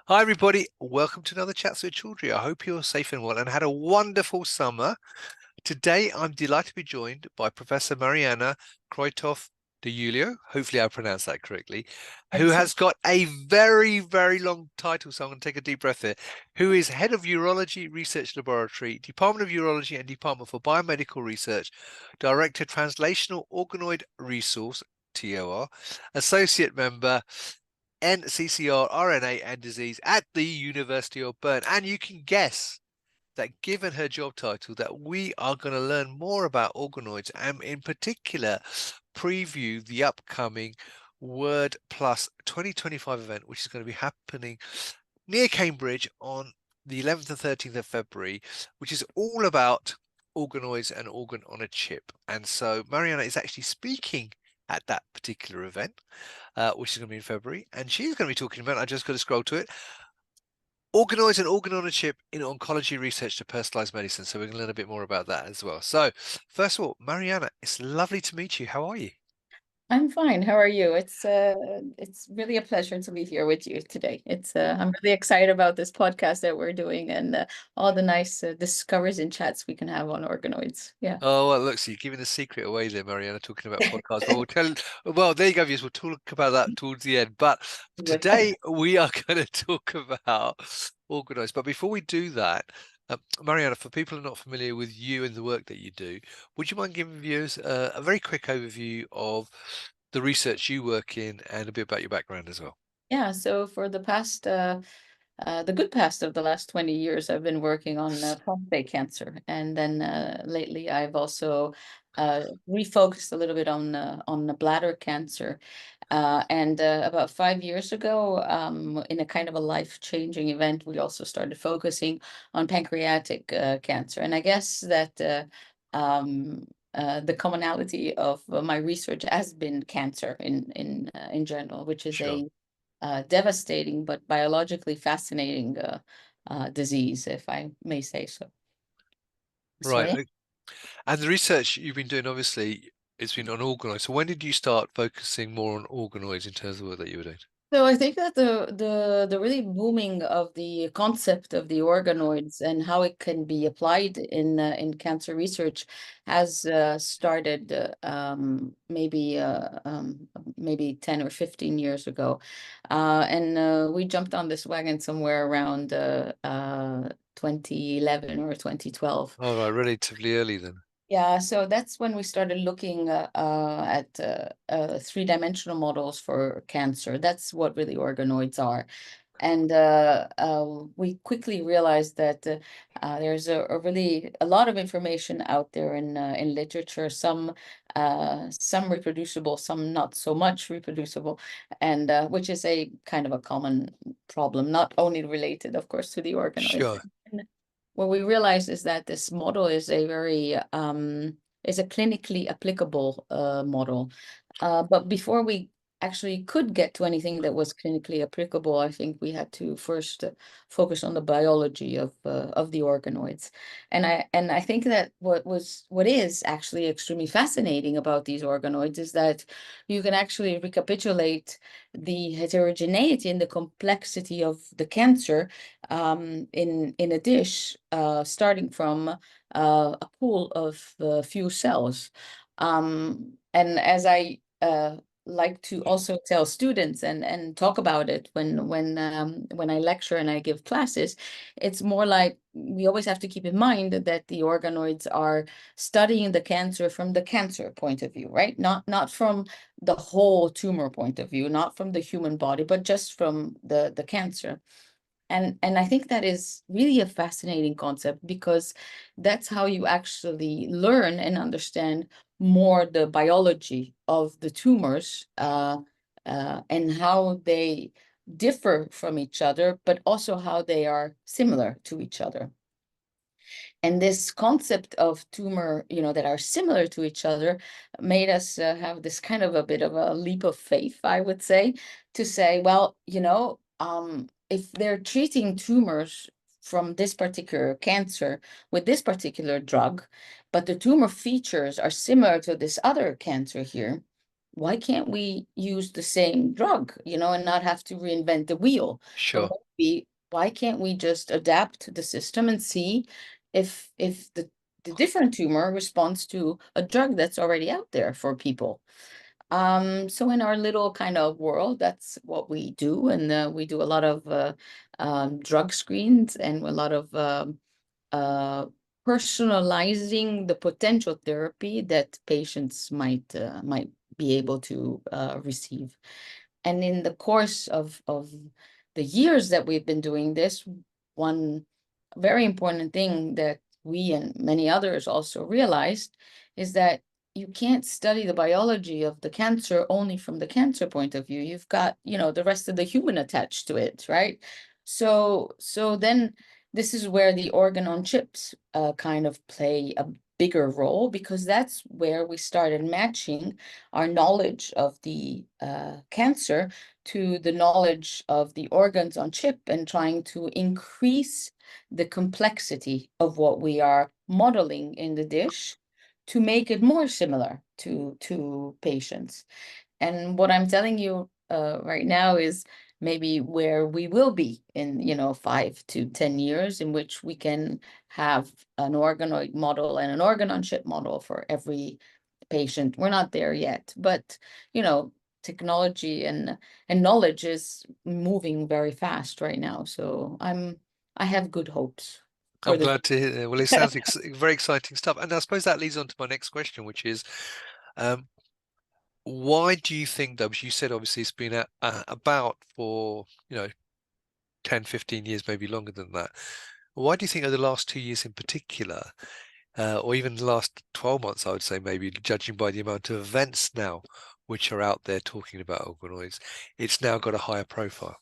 Hi, everybody. Welcome to another Chats with Julio. I hope you're safe and well and had a wonderful summer. Today, I'm delighted to be joined by Professor Marianna Kruithof-de Julio. Hopefully, I pronounced that correctly. Who Excellent. has got a very, very long title. So I'm going to take a deep breath here. Who is Head of Urology Research Laboratory, Department of Urology and Department for Biomedical Research, Director Translational Organoid Resource, TOR, Associate Member, NCCR, RNA and Disease at the University of Bern. And you can guess that given her job title that we are going to learn more about organoids and in particular preview the upcoming Word Plus 2025 event, which is going to be happening near Cambridge on the 11th and 13th of February, which is all about organoids and organ on a chip. And so Marianna is actually speaking at that particular event, which is going to be in February. And she's going to be talking about, I just got to scroll to it, organoids and organ on a chip in oncology research to personalized medicine. So we're going to learn a bit more about that as well. So first of all, Marianna, it's lovely to meet you. How are you? I'm fine. How are you? It's really a pleasure to be here with you today. I'm really excited about this podcast that we're doing and all the nice discoveries and chats we can have on organoids. Yeah. Oh, well, look, so you're giving the secret away there, Marianna, talking about podcasts. But well, there you go, viewers. We'll talk about that towards the end. But today we are going to talk about organoids. But before we do that, Marianna, for people who are not familiar with you and the work that you do, would you mind giving viewers a very quick overview of the research you work in and a bit about your background as well? Yeah. So for the good past of the last 20 years, I've been working on prostate cancer, and then lately I've also refocused a little bit on the bladder cancer. And about 5 years ago, in a kind of a life-changing event, we also started focusing on pancreatic cancer. And I guess that the commonality of my research has been cancer in general, which is Sure. a devastating but biologically fascinating disease, if I may say so. So Right. yeah. And the research you've been doing, obviously, it's been on organoids. So when did you start focusing more on organoids in terms of the work that you were doing? So I think that the really booming of the concept of the organoids and how it can be applied in cancer research has started maybe 10 or 15 years ago, and we jumped on this wagon somewhere around 2011 or 2012. Oh, right, relatively early then. Yeah, so that's when we started looking at three-dimensional models for cancer. That's what really organoids are. And we quickly realized that there's a lot of information out there in literature, some reproducible, some not so much reproducible, and which is a kind of a common problem, not only related, of course, to the organoids. Sure. And what we realized is that this model is a very is a clinically applicable model. But before we actually could get to anything that was clinically applicable, I think we had to first focus on the biology of the organoids. And I think that what is actually extremely fascinating about these organoids is that you can actually recapitulate the heterogeneity and the complexity of the cancer in a dish, starting from a pool of few cells. And as I like to also tell students and talk about it when I lecture and I give classes, it's more like we always have to keep in mind that the organoids are studying the cancer from the cancer point of view, right? Not from the whole tumor point of view, not from the human body, but just from the cancer. And I think that is really a fascinating concept because that's how you actually learn and understand more the biology of the tumors, and how they differ from each other, but also how they are similar to each other. And this concept of tumor, that are similar to each other made us have this kind of a bit of a leap of faith, I would say, to say, well, if they're treating tumors from this particular cancer with this particular drug, but the tumor features are similar to this other cancer here, why can't we use the same drug, and not have to reinvent the wheel? But Sure. be, why can't we just adapt the system and see if the different tumor responds to a drug that's already out there for people? So in our little kind of world, that's what we do, and we do a lot of drug screens and a lot of personalizing the potential therapy that patients might be able to receive. And in the course of the years that we've been doing this, one very important thing that we and many others also realized is that you can't study the biology of the cancer only from the cancer point of view. You've got, the rest of the human attached to it, right? So then this is where the organ on chips kind of play a bigger role, because that's where we started matching our knowledge of the cancer to the knowledge of the organs on chip, and trying to increase the complexity of what we are modeling in the dish to make it more similar to patients. And what I'm telling you right now is maybe where we will be in 5 to 10 years, in which we can have an organoid model and an organ on chip model for every patient. We're not there yet, but technology and knowledge is moving very fast right now. So I have good hopes for I'm the glad to hear that. Well, it sounds very exciting stuff. And I suppose that leads on to my next question, which is, why do you think, though, as you said, obviously it's been about for, 10, 15 years, maybe longer than that. Why do you think over the last 2 years in particular, or even the last 12 months, I would say, maybe judging by the amount of events now which are out there talking about organoids, it's now got a higher profile?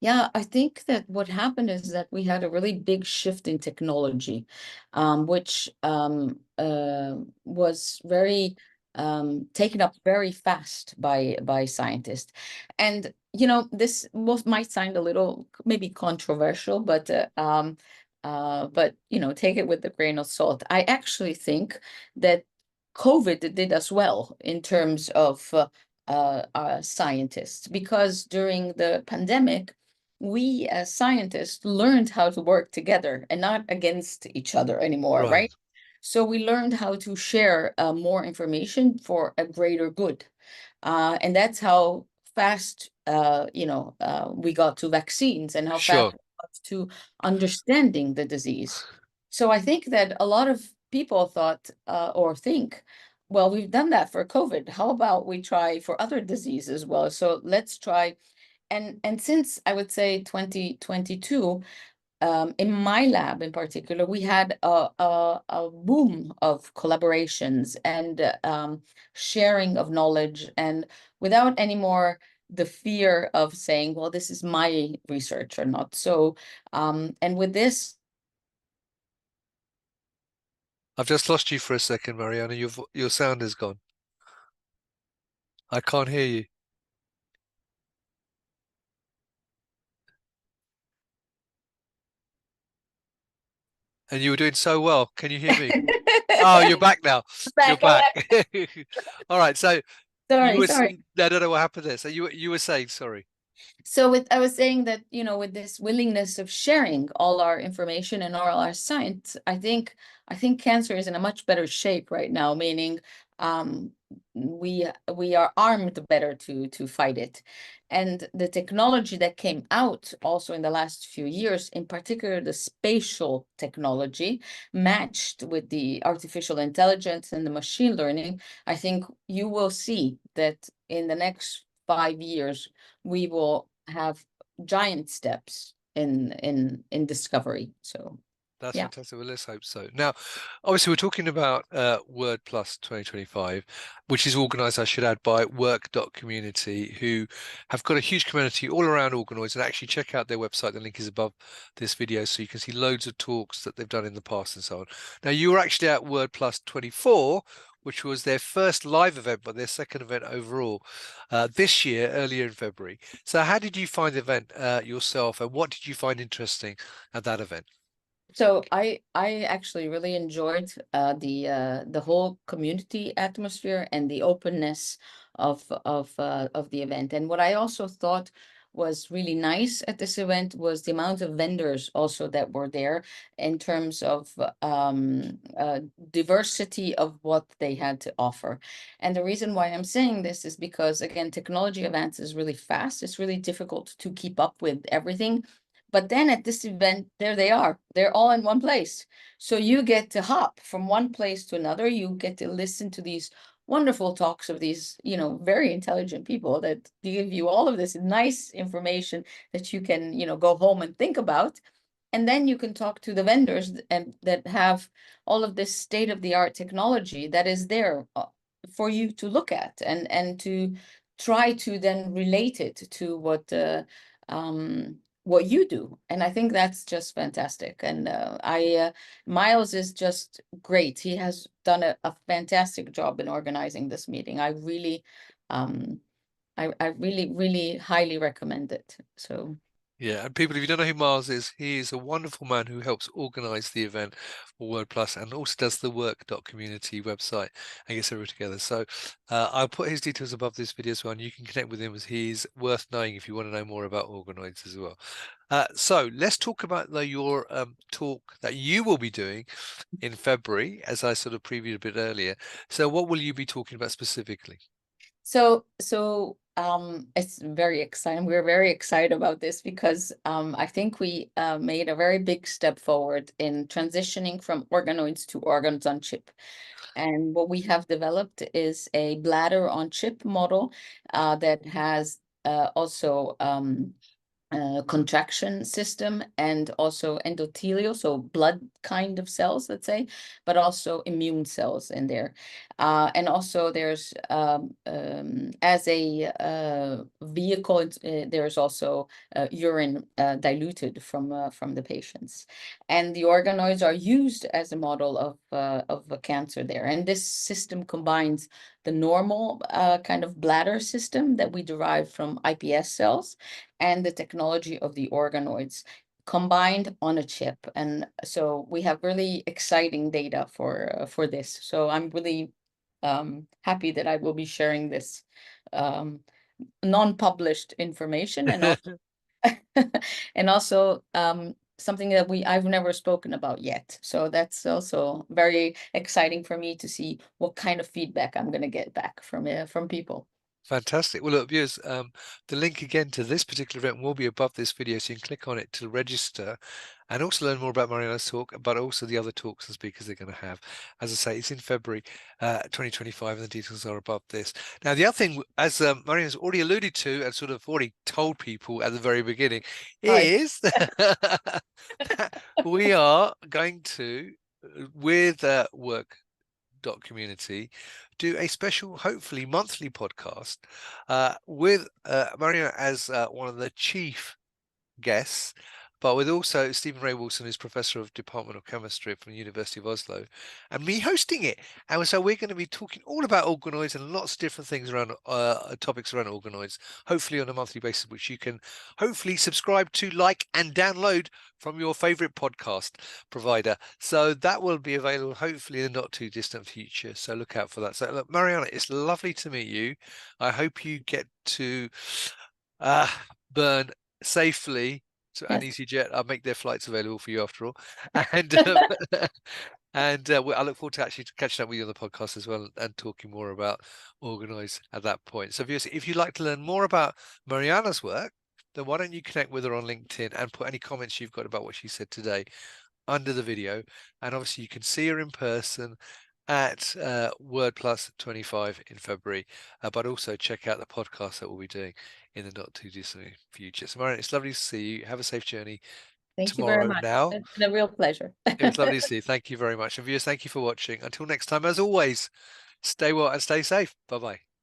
Yeah, I think that what happened is that we had a really big shift in technology, which was very taken up very fast by scientists. And this might sound a little maybe controversial, but take it with a grain of salt. I actually think that COVID did us well in terms of scientists, because during the pandemic, we as scientists learned how to work together and not against each other anymore, Right. right? So we learned how to share more information for a greater good. And that's how fast, we got to vaccines, and how fast Sure. we got to understanding the disease. So I think that a lot of people thought or think, well, we've done that for COVID. How about we try for other diseases as well? So let's try. And since I would say 2022, in my lab in particular, we had a boom of collaborations and sharing of knowledge, and without any more the fear of saying, well, this is my research or not. So, and with this, I've just lost you for a second, Marianna. Your sound is gone. I can't hear you. And you were doing so well. Can you hear me? Oh, you're back now. You're back, I'm back. back. All right. So you Sorry, were, sorry. I don't know what happened there. So you were saying, sorry. So I was saying that, with this willingness of sharing all our information and all our science, I think cancer is in a much better shape right now, meaning we are armed better to fight it. And the technology that came out also in the last few years, in particular the spatial technology, matched with the artificial intelligence and the machine learning, I think you will see that in the next 5 years, we will have giant steps in discovery. So That's yeah. fantastic. Well, let's hope so. Now, obviously, we're talking about Word Plus 2025, which is organized, I should add, by Work.community, who have got a huge community all around organoids. And actually, check out their website. The link is above this video, so you can see loads of talks that they've done in the past and so on. Now, you were actually at Word Plus 24, which was their first live event, but their second event overall this year, earlier in February. So how did you find the event yourself, and what did you find interesting at that event? So I actually really enjoyed the whole community atmosphere and the openness of the event. And what I also thought was really nice at this event was the amount of vendors also that were there in terms of diversity of what they had to offer. And the reason why I'm saying this is because, again, technology advances really fast. It's really difficult to keep up with everything. But then at this event, there they are. They're all in one place. So you get to hop from one place to another. You get to listen to these wonderful talks of these, very intelligent people that give you all of this nice information that you can, go home and think about. And then you can talk to the vendors and that have all of this state-of-the-art technology that is there for you to look at and to try to then relate it to what you do. And I think that's just fantastic. And Miles is just great. He has done a fantastic job in organizing this meeting. I really really highly recommend it. So Yeah, and people, if you don't know who Miles is, he is a wonderful man who helps organize the event for WordPlus and also does the work.community website and gets everything together. So I'll put his details above this video as well, and you can connect with him as he's worth knowing if you want to know more about organoids as well. So let's talk about your talk that you will be doing in February, as I sort of previewed a bit earlier. So what will you be talking about specifically? So it's very exciting. We're very excited about this because I think we made a very big step forward in transitioning from organoids to organs on chip. And what we have developed is a bladder on chip model that has also contraction system and also endothelial, so blood kind of cells, let's say, but also immune cells in there. And also there's, as a vehicle, there's also urine diluted from the patients. And the organoids are used as a model of a cancer there. And this system combines the normal kind of bladder system that we derive from iPS cells and the technology of the organoids combined on a chip. And so we have really exciting data for this. So I'm really happy that I will be sharing this non-published information and also and also something that I've never spoken about yet. So that's also very exciting for me to see what kind of feedback I'm going to get back from people. Fantastic. Well, look, viewers, the link again to this particular event will be above this video, so you can click on it to register and also learn more about Marianna's talk, but also the other talks and speakers they're going to have. As I say, it's in February 2025, and the details are above this. Now, the other thing, as Marianna's already alluded to and sort of already told people at the very beginning, Hi. is that we are going to, with Work.community, do a special, hopefully monthly podcast with Marianna as one of the chief guests, but with also Stephen Ray Wilson, who's Professor of Department of Chemistry from the University of Oslo, and me hosting it. And so we're going to be talking all about organoids and lots of different things around topics around organoids, hopefully on a monthly basis, which you can hopefully subscribe to, like, and download from your favorite podcast provider. So that will be available hopefully in the not too distant future. So look out for that. So look, Marianna, it's lovely to meet you. I hope you get to Bern safely to an Yes. EasyJet. I'll make their flights available for you after all. And and I look forward to actually catching up with you on the podcast as well and talking more about Organoids at that point. So if you'd like to learn more about Marianna's work, then why don't you connect with her on LinkedIn and put any comments you've got about what she said today under the video. And obviously you can see her in person at WordPlus25 in February, but also check out the podcast that we'll be doing in the not too distant future. So Marianna, it's lovely to see you. Have a safe journey Thank you very tomorrow much. now. It's been a real pleasure. It was lovely to see you. Thank you very much. And viewers, thank you for watching. Until next time, as always, stay well and stay safe. Bye-bye.